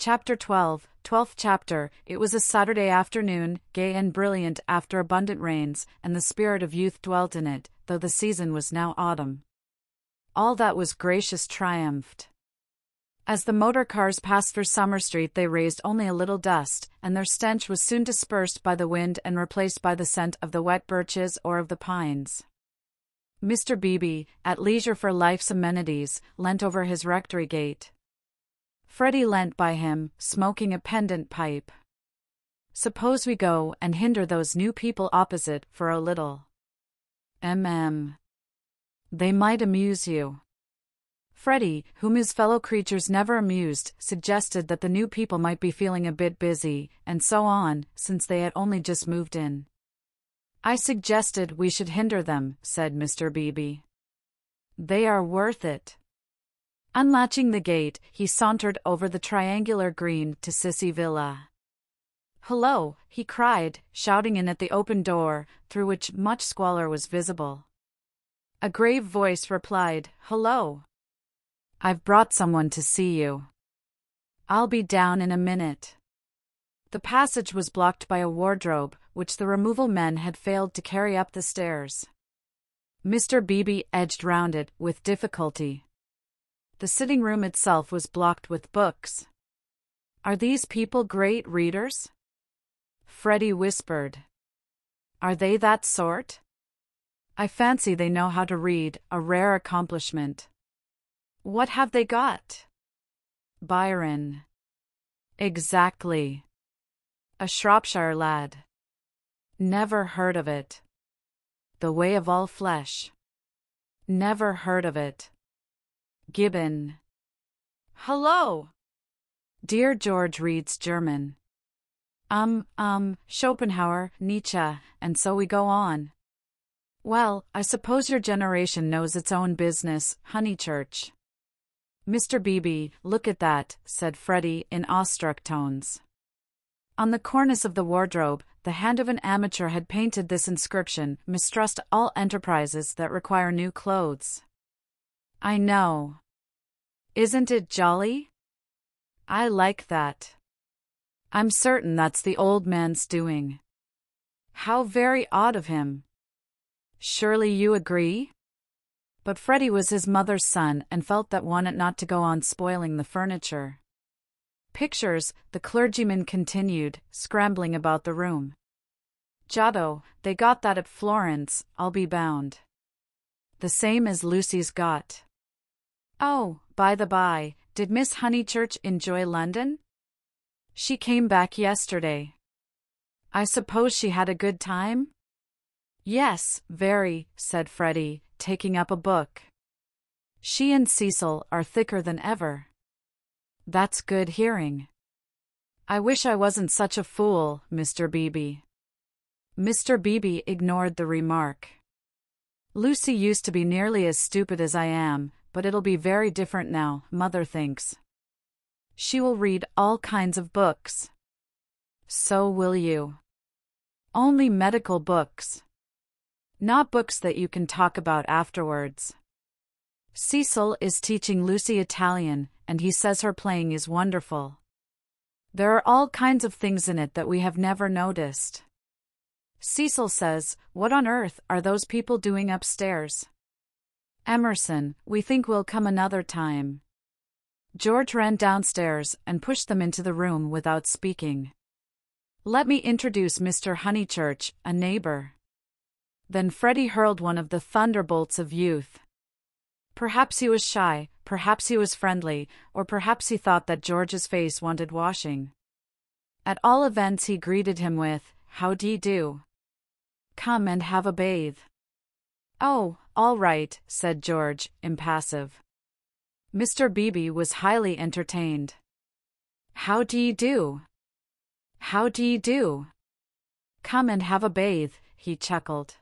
Chapter 12, 12th chapter. It was a Saturday afternoon, gay and brilliant after abundant rains, and the spirit of youth dwelt in it, though the season was now autumn. All that was gracious triumphed. As the motor cars passed through Summer Street they raised only a little dust, and their stench was soon dispersed by the wind and replaced by the scent of the wet birches or of the pines. Mr. Beebe, at leisure for life's amenities, leant over his rectory gate. Freddie leant by him, smoking a pendant pipe. "Suppose we go and hinder those new people opposite for a little. They might amuse you." Freddie, whom his fellow creatures never amused, suggested that the new people might be feeling a bit busy, and so on, since they had only just moved in. "I suggested we should hinder them," said Mr. Beebe. "They are worth it." Unlatching the gate, he sauntered over the triangular green to Sissy Villa. "Hello," he cried, shouting in at the open door, through which much squalor was visible. A grave voice replied, "Hello. I've brought someone to see you. I'll be down in a minute." The passage was blocked by a wardrobe, which the removal men had failed to carry up the stairs. Mr. Beebe edged round it with difficulty. The sitting room itself was blocked with books. "Are these people great readers?" Freddie whispered. "Are they that sort? I fancy they know how to read, a rare accomplishment." "What have they got?" "Byron." "Exactly. A Shropshire lad." "Never heard of it." "The Way of All Flesh." "Never heard of it." "Gibbon." "Hello!" "Dear George reads German." Schopenhauer, Nietzsche, and so we go on." "Well, I suppose your generation knows its own business, Honeychurch." "Mr. Beebe, look at that," said Freddie in awestruck tones. On the cornice of the wardrobe, the hand of an amateur had painted this inscription: "Mistrust all enterprises that require new clothes." "I know. Isn't it jolly? I like that. I'm certain that's the old man's doing." "How very odd of him." "Surely you agree?" But Freddie was his mother's son and felt that one ought not to go on spoiling the furniture. "Pictures," the clergyman continued, scrambling about the room. "Giotto, they got that at Florence, I'll be bound." "The same as Lucy's got." "Oh, by the by, did Miss Honeychurch enjoy London?" "She came back yesterday." "I suppose she had a good time?" "Yes, very," said Freddie, taking up a book. "She and Cecil are thicker than ever." "That's good hearing." "I wish I wasn't such a fool, Mr. Beebe." Mr. Beebe ignored the remark. "Lucy used to be nearly as stupid as I am, but it'll be very different now, Mother thinks. She will read all kinds of books." "So will you." "Only medical books. Not books that you can talk about afterwards. Cecil is teaching Lucy Italian, and he says her playing is wonderful. There are all kinds of things in it that we have never noticed. Cecil says, 'What on earth are those people doing upstairs?' Emerson, we think we'll come another time." George ran downstairs and pushed them into the room without speaking. "Let me introduce Mr. Honeychurch, a neighbor." Then Freddie hurled one of the thunderbolts of youth. Perhaps he was shy, perhaps he was friendly, or perhaps he thought that George's face wanted washing. At all events he greeted him with, "How d'ye do? Come and have a bathe." "Oh, all right," said George, impassive. Mr. Beebe was highly entertained. "How d'ye do? How d'ye do? Come and have a bathe," he chuckled.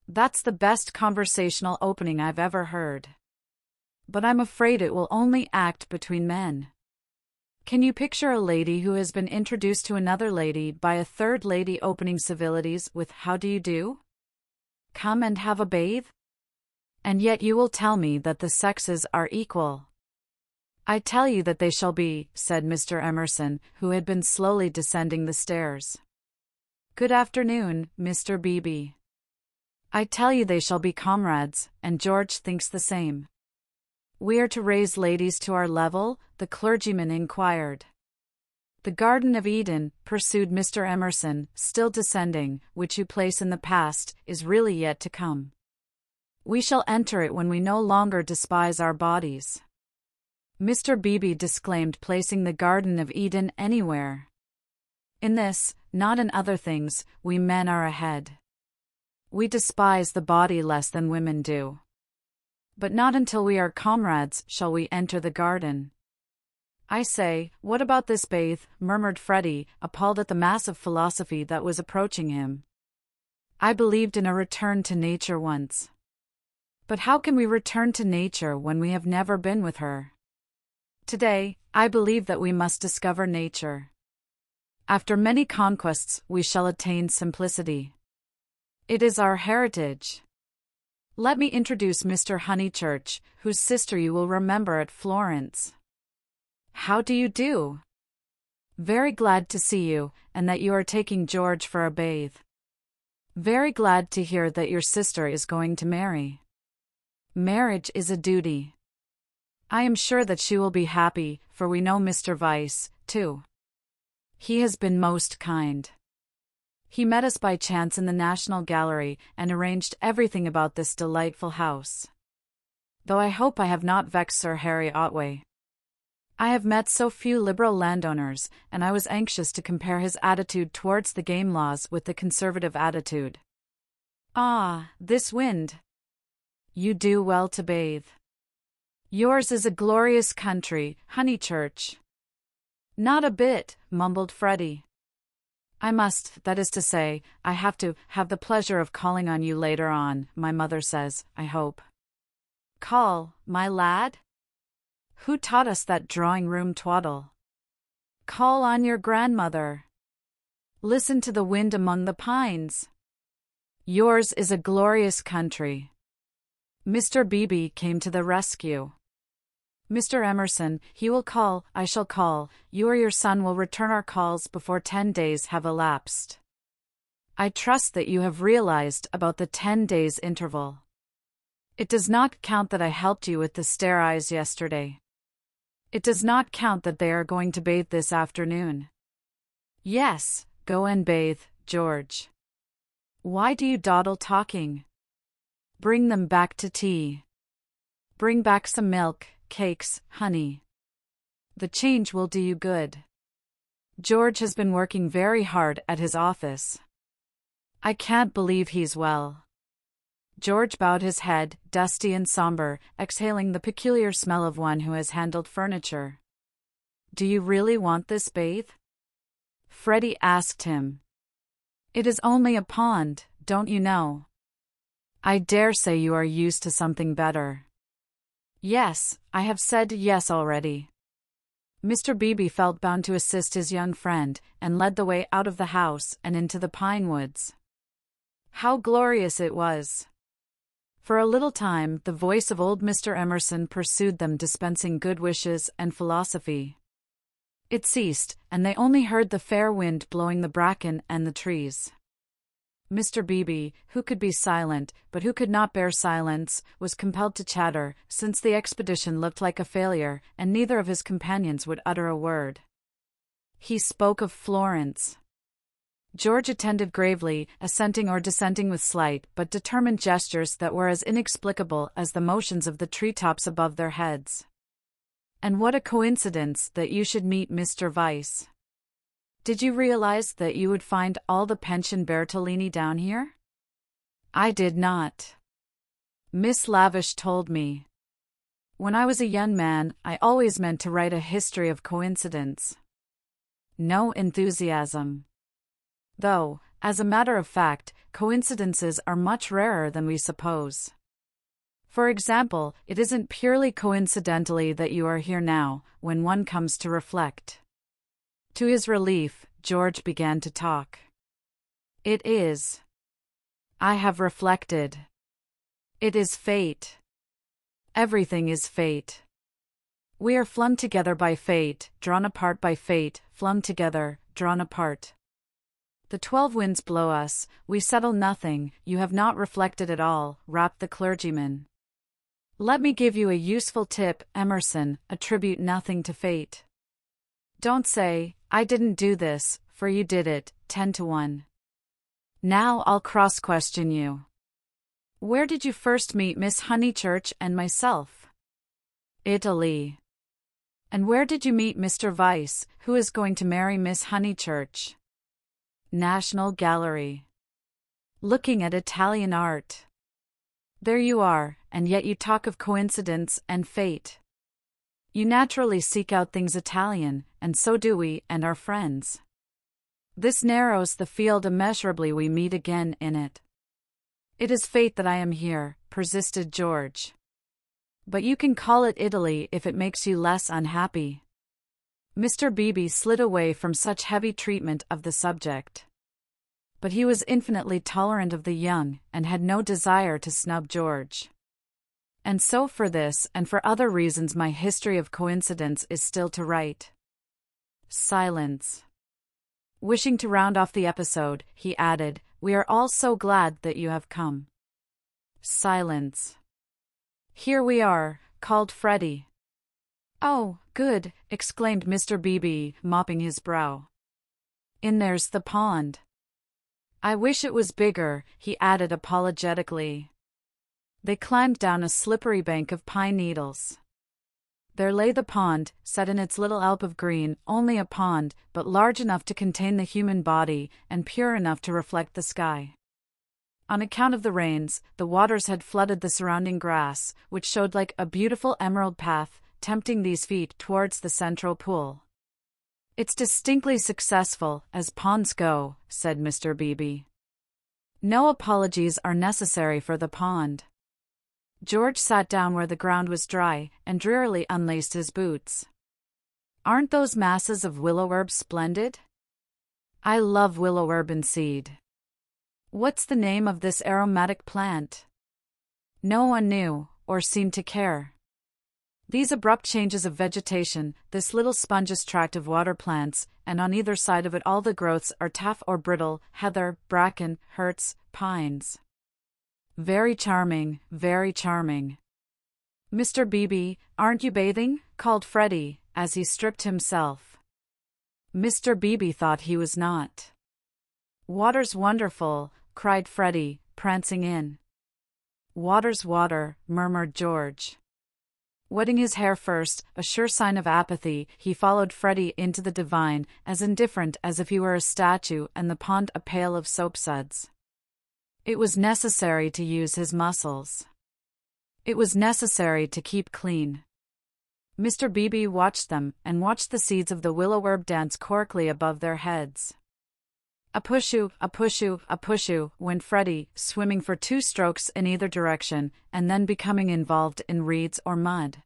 "That's the best conversational opening I've ever heard. But I'm afraid it will only act between men. Can you picture a lady who has been introduced to another lady by a third lady opening civilities with 'How do you do? Come and have a bathe?' And yet you will tell me that the sexes are equal." I tell you that they shall be, said Mr. Emerson, who had been slowly descending the stairs. Good afternoon, Mr. Beebe. I tell you they shall be comrades, and George thinks the same. We are to raise ladies to our level? The clergyman inquired. The Garden of Eden, pursued Mr. Emerson, still descending, which you place in the past, is really yet to come. We shall enter it when we no longer despise our bodies. Mr. Beebe disclaimed placing the Garden of Eden anywhere. In this, not in other things, we men are ahead. We despise the body less than women do. But not until we are comrades shall we enter the garden. I say, what about this bathe? Murmured Freddie, appalled at the mass of philosophy that was approaching him. I believed in a return to nature once. But how can we return to nature when we have never been with her? Today, I believe that we must discover nature. After many conquests, we shall attain simplicity. It is our heritage. Let me introduce Mr. Honeychurch, whose sister you will remember at Florence. How do you do? Very glad to see you, and that you are taking George for a bathe. Very glad to hear that your sister is going to marry. Marriage is a duty. I am sure that she will be happy, for we know Mr. Weiss, too. He has been most kind. He met us by chance in the National Gallery and arranged everything about this delightful house. Though I hope I have not vexed Sir Harry Otway. I have met so few liberal landowners, and I was anxious to compare his attitude towards the game laws with the conservative attitude. Ah, this wind! You do well to bathe. Yours is a glorious country, Honeychurch. Not a bit, mumbled Freddie. I must, that is to say, I have to have the pleasure of calling on you later on, my mother says, I hope. Call, my lad? Who taught us that drawing-room twaddle? Call on your grandmother. Listen to the wind among the pines. Yours is a glorious country. Mr. Beebe came to the rescue. Mr. Emerson, he will call, I shall call, you or your son will return our calls before 10 days have elapsed. I trust that you have realized about the 10 days interval. It does not count that I helped you with the stair eyes yesterday. It does not count that they are going to bathe this afternoon. Yes, go and bathe, George. Why do you dawdle talking? Bring them back to tea. Bring back some milk, cakes, honey. The change will do you good. George has been working very hard at his office. I can't believe he's well. George bowed his head, dusty and somber, exhaling the peculiar smell of one who has handled furniture. Do you really want this bathe? Freddie asked him. It is only a pond, don't you know? I dare say you are used to something better. Yes, I have said yes already. Mr. Beebe felt bound to assist his young friend, and led the way out of the house and into the pine woods. How glorious it was! For a little time the voice of old Mr. Emerson pursued them, dispensing good wishes and philosophy. It ceased, and they only heard the fair wind blowing the bracken and the trees. Mr. Beebe, who could be silent, but who could not bear silence, was compelled to chatter, since the expedition looked like a failure, and neither of his companions would utter a word. He spoke of Florence. George attended gravely, assenting or dissenting with slight but determined gestures that were as inexplicable as the motions of the treetops above their heads. And what a coincidence that you should meet Mr. Weiss. Did you realize that you would find all the pension Bertolini down here? I did not. Miss Lavish told me. When I was a young man, I always meant to write a history of coincidence. No enthusiasm. Though, as a matter of fact, coincidences are much rarer than we suppose. For example, it isn't purely coincidentally that you are here now, when one comes to reflect. To his relief, George began to talk. It is. I have reflected. It is fate. Everything is fate. We are flung together by fate, drawn apart by fate, flung together, drawn apart. The 12 winds blow us, we settle nothing, you have not reflected at all, rapped the clergyman. Let me give you a useful tip, Emerson, attribute nothing to fate. Don't say, I didn't do this, for you did it, 10 to 1. Now I'll cross-question you. Where did you first meet Miss Honeychurch and myself? Italy. And where did you meet Mr. Vyse, who is going to marry Miss Honeychurch? National Gallery. Looking at Italian art. There you are, and yet you talk of coincidence and fate. You naturally seek out things Italian, and so do we and our friends. This narrows the field immeasurably, we meet again in it. It is fate that I am here, persisted George. But you can call it Italy if it makes you less unhappy. Mr. Beebe slid away from such heavy treatment of the subject. But he was infinitely tolerant of the young, and had no desire to snub George. And so for this and for other reasons my history of coincidence is still to write. Silence. Wishing to round off the episode, he added, we are all so glad that you have come. Silence. Here we are, called Freddie. Oh, good, exclaimed Mr. Beebe, mopping his brow. In there's the pond. I wish it was bigger, he added apologetically. They climbed down a slippery bank of pine needles. There lay the pond, set in its little alp of green, only a pond, but large enough to contain the human body, and pure enough to reflect the sky. On account of the rains, the waters had flooded the surrounding grass, which showed like a beautiful emerald path, tempting these feet towards the central pool. It's distinctly successful, as ponds go, said Mr. Beebe. No apologies are necessary for the pond. George sat down where the ground was dry, and drearily unlaced his boots. Aren't those masses of willow herb splendid? I love willow herb and seed. What's the name of this aromatic plant? No one knew, or seemed to care. These abrupt changes of vegetation, this little spongeous tract of water plants, and on either side of it all the growths are tough or brittle, heather, bracken, hurts, pines. Very charming, very charming. Mr. Beebe, aren't you bathing? Called Freddie, as he stripped himself. Mr. Beebe thought he was not. Water's wonderful, cried Freddie, prancing in. Water's water, murmured George. Wetting his hair first, a sure sign of apathy, he followed Freddie into the divine, as indifferent as if he were a statue and the pond a pail of soapsuds. It was necessary to use his muscles. It was necessary to keep clean. Mr. Beebe watched them, and watched the seeds of the willow herb dance corkily above their heads. A push-oo, a push-oo, a push-oo, went Freddie, swimming for 2 strokes in either direction, and then becoming involved in reeds or mud.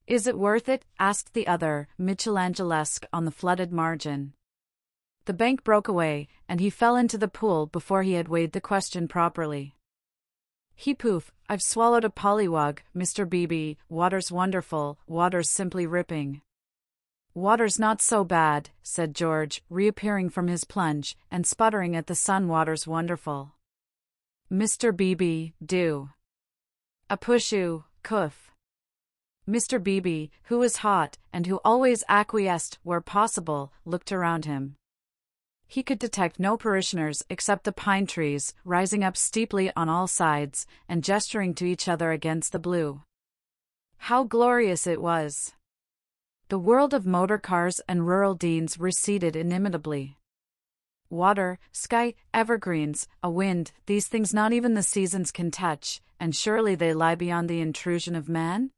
Is it worth it? Asked the other, Michelangelesque on the flooded margin. The bank broke away, and he fell into the pool before he had weighed the question properly. He poof, I've swallowed a pollywog, Mr. Beebe, water's wonderful, water's simply ripping. Water's not so bad, said George, reappearing from his plunge, and sputtering at the sun. Water's wonderful. Mr. Beebe, do. A push-oo, coof. Mr. Beebe, who was hot, and who always acquiesced where possible, looked around him. He could detect no parishioners except the pine trees, rising up steeply on all sides, and gesturing to each other against the blue. How glorious it was! The world of motor cars and rural deans receded inimitably. Water, sky, evergreens, a wind, these things not even the seasons can touch, and surely they lie beyond the intrusion of man?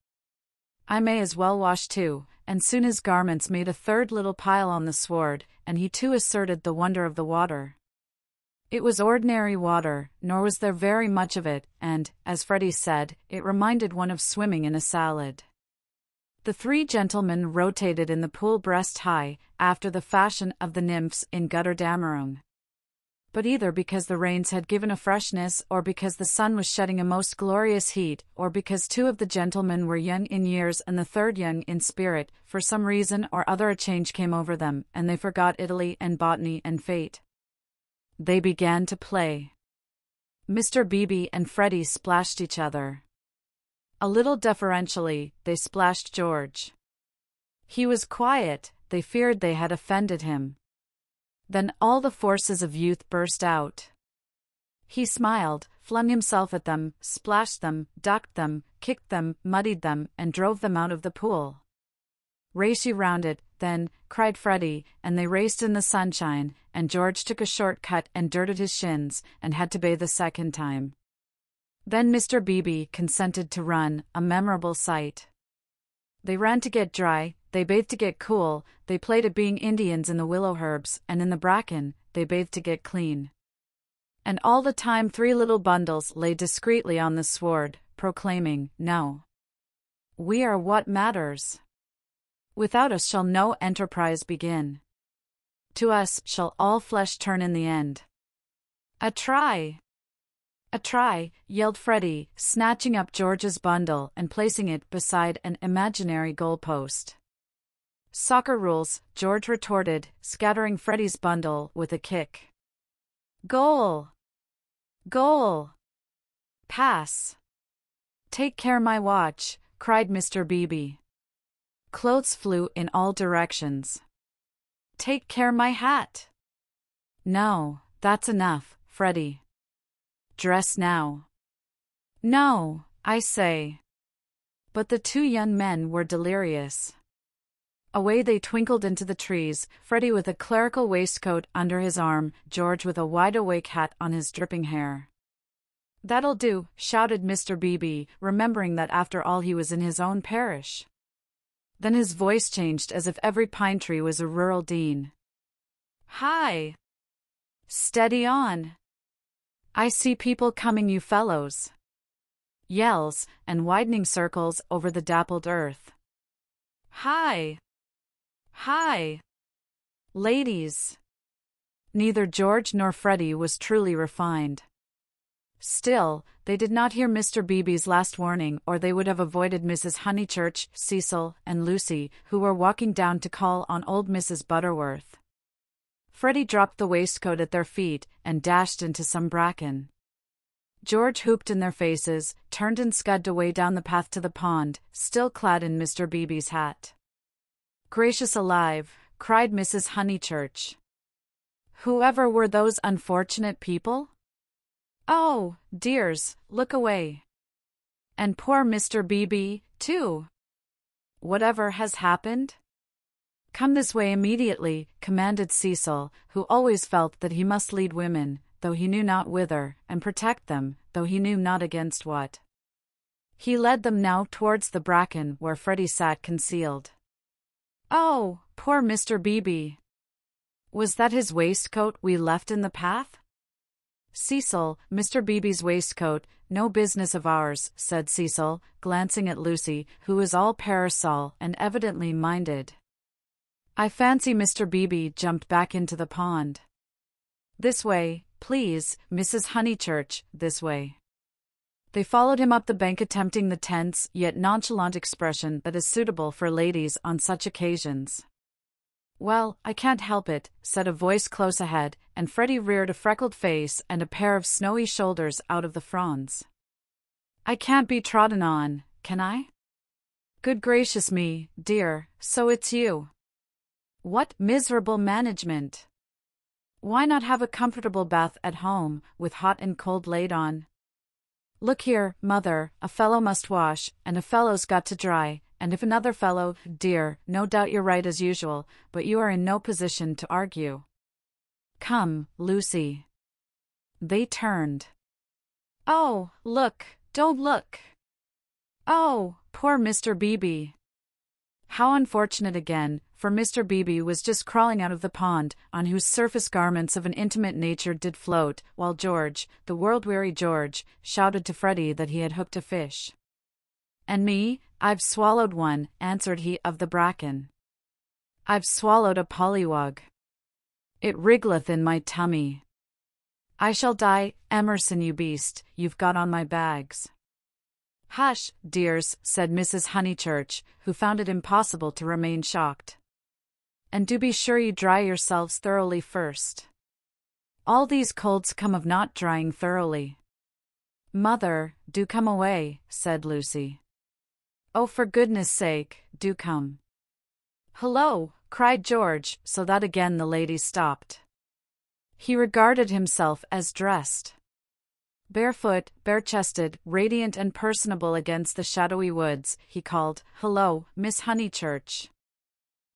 I may as well wash too, and soon his garments made a third little pile on the sward, and he too asserted the wonder of the water. It was ordinary water, nor was there very much of it, and, as Freddie said, it reminded one of swimming in a salad. The 3 gentlemen rotated in the pool breast high, after the fashion of the nymphs in Götterdämmerung. But either because the rains had given a freshness, or because the sun was shedding a most glorious heat, or because two of the gentlemen were young in years and the third young in spirit, for some reason or other a change came over them, and they forgot Italy and botany and fate. They began to play. Mr. Beebe and Freddie splashed each other. A little deferentially, they splashed George. He was quiet, they feared they had offended him. Then all the forces of youth burst out. He smiled, flung himself at them, splashed them, ducked them, kicked them, muddied them, and drove them out of the pool. "Race you round it, then," cried Freddie, and they raced in the sunshine, and George took a short cut and dirted his shins, and had to bathe a second time. Then Mr. Beebe consented to run, a memorable sight. They ran to get dry, they bathed to get cool, they played at being Indians in the willow herbs, and in the bracken, they bathed to get clean. And all the time 3 little bundles lay discreetly on the sward, proclaiming, "No. We are what matters. Without us shall no enterprise begin. To us shall all flesh turn in the end." "A try! A try!" yelled Freddie, snatching up George's bundle and placing it beside an imaginary goalpost. "Soccer rules," George retorted, scattering Freddie's bundle with a kick. "Goal! Goal! Pass! Take care my watch," cried Mr. Beebe. Clothes flew in all directions. "Take care my hat!" "No, that's enough, Freddie. Dress now." "No, I say." But the 2 young men were delirious. Away they twinkled into the trees, Freddie with a clerical waistcoat under his arm, George with a wide-awake hat on his dripping hair. "That'll do," shouted Mr. Beebe, remembering that after all he was in his own parish. Then his voice changed as if every pine tree was a rural dean. "Hi! Steady on! I see people coming, you fellows." Yells, and widening circles over the dappled earth. "Hi! Hi! Ladies!" Neither George nor Freddie was truly refined. Still, they did not hear Mr. Beebe's last warning, or they would have avoided Mrs. Honeychurch, Cecil, and Lucy, who were walking down to call on old Mrs. Butterworth. Freddie dropped the waistcoat at their feet and dashed into some bracken. George hooped in their faces, turned and scudded away down the path to the pond, still clad in Mr. Beebe's hat. "Gracious alive!" cried Mrs. Honeychurch. "Whoever were those unfortunate people? Oh, dears, look away. And poor Mr. Beebe, too. Whatever has happened?" "Come this way immediately," commanded Cecil, who always felt that he must lead women, though he knew not whither, and protect them, though he knew not against what. He led them now towards the bracken where Freddie sat concealed. "Oh, poor Mr. Beebe! Was that his waistcoat we left in the path?" "Cecil, Mr. Beebe's waistcoat, no business of ours," said Cecil, glancing at Lucy, who was all parasol and evidently minded. "I fancy Mr. Beebe jumped back into the pond." "This way, please, Mrs. Honeychurch, this way." They followed him up the bank, attempting the tense yet nonchalant expression that is suitable for ladies on such occasions. "Well, I can't help it," said a voice close ahead, and Freddie reared a freckled face and a pair of snowy shoulders out of the fronds. "I can't be trodden on, can I? Good gracious me, dear, so it's you. What miserable management! Why not have a comfortable bath at home, with hot and cold laid on? Look here, mother, a fellow must wash, and a fellow's got to dry, and if another fellow, dear, no doubt you're right as usual, but you are in no position to argue. Come, Lucy." They turned. "Oh, look, don't look! Oh, poor Mr. Beebe!" How unfortunate again, for Mr. Beebe was just crawling out of the pond, on whose surface garments of an intimate nature did float, while George, the world-weary George, shouted to Freddie that he had hooked a fish. "And me, I've swallowed one," answered he of the bracken. "I've swallowed a pollywog. It wriggleth in my tummy." I shall die, Emerson, you beast, you've got on my bags. Hush, dears, said Mrs. Honeychurch, who found it impossible to remain shocked. And do be sure you dry yourselves thoroughly first. All these colds come of not drying thoroughly. Mother, do come away, said Lucy. Oh, for goodness sake, do come. Hello, cried George, so that again the ladies stopped. He regarded himself as dressed. Barefoot, bare-chested, radiant and personable against the shadowy woods, he called, "Hello, Miss Honeychurch."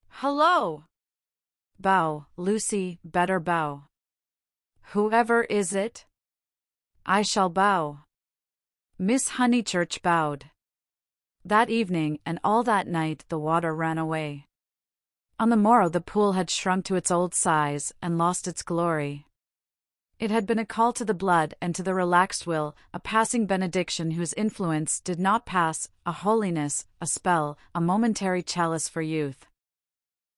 "Hello!" "Bow, Lucy, better bow." "Whoever is it?" "I shall bow." Miss Honeychurch bowed. That evening and all that night the water ran away. On the morrow the pool had shrunk to its old size and lost its glory. It had been a call to the blood and to the relaxed will, a passing benediction whose influence did not pass, a holiness, a spell, a momentary chalice for youth.